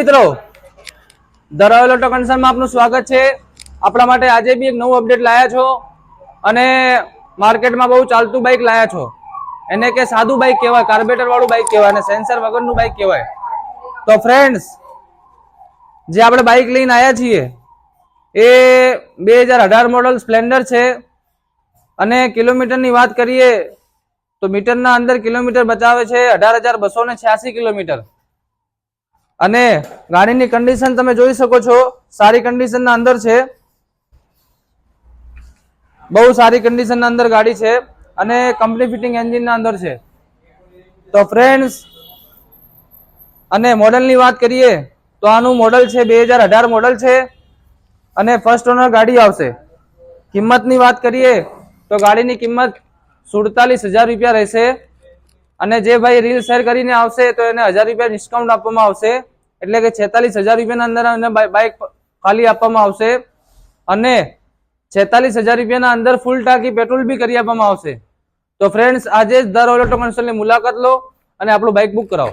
મિત્રો ધરાવેલ ઓટો કન્સર્નમાં આપનું સ્વાગત છે। આપણા માટે આજે બી એક નવું અપડેટ લાયા છો અને માર્કેટમાં બહુ ચાલતું બાઇક લાયા છો। એને કે સાદું બાઇક કહેવાય, કાર્બેટર વાળું બાઇક કહેવાય અને સેન્સર વગરનું બાઇક કહેવાય। તો ફ્રેન્ડ્સ, જે આપણે બાઇક લઈને આવ્યા છીએ એ 2018 મોડલ સ્પ્લેન્ડર છે અને કિલોમીટરની વાત કરીએ તો મીટરના અંદર કિલોમીટર બતાવે છે 18,286 કિલોમીટર। અને ગાડીની કન્ડિશન તમે જોઈ શકો છો, સારી કન્ડિશનના અંદર છે, બહુ સારી કન્ડિશનના અંદર ગાડી છે અને કંપની ફિટિંગ એન્જિનના અંદર છે। તો ફ્રેન્ડ્સ, અને મોડલની વાત કરીએ તો આનું મોડલ છે 2018 મોડલ છે અને ફર્સ્ટ ઓનર ગાડી આવશે। કિંમતની વાત કરીએ તો ગાડીની કિંમત 47,000 રૂપિયા રહેશે અને જે ભાઈ રીલ શેર કરીને આવશે તો એને 1000 રૂપિયા ડિસ્કાઉન્ટ આપવામાં આવશે, એટલે કે 46,000 રૂપિયાના અંદર એને બાઇક ખાલી આપવામાં આવશે અને 46,000 રૂપિયાના અંદર ફૂલ ટાંકી પેટ્રોલ બી કરી આપવામાં આવશે। તો ફ્રેન્ડ્સ, આજે જ ધરાવેલ ઓટો કન્સર્નની મુલાકાત લો અને આપણું બાઇક બુક કરાવો।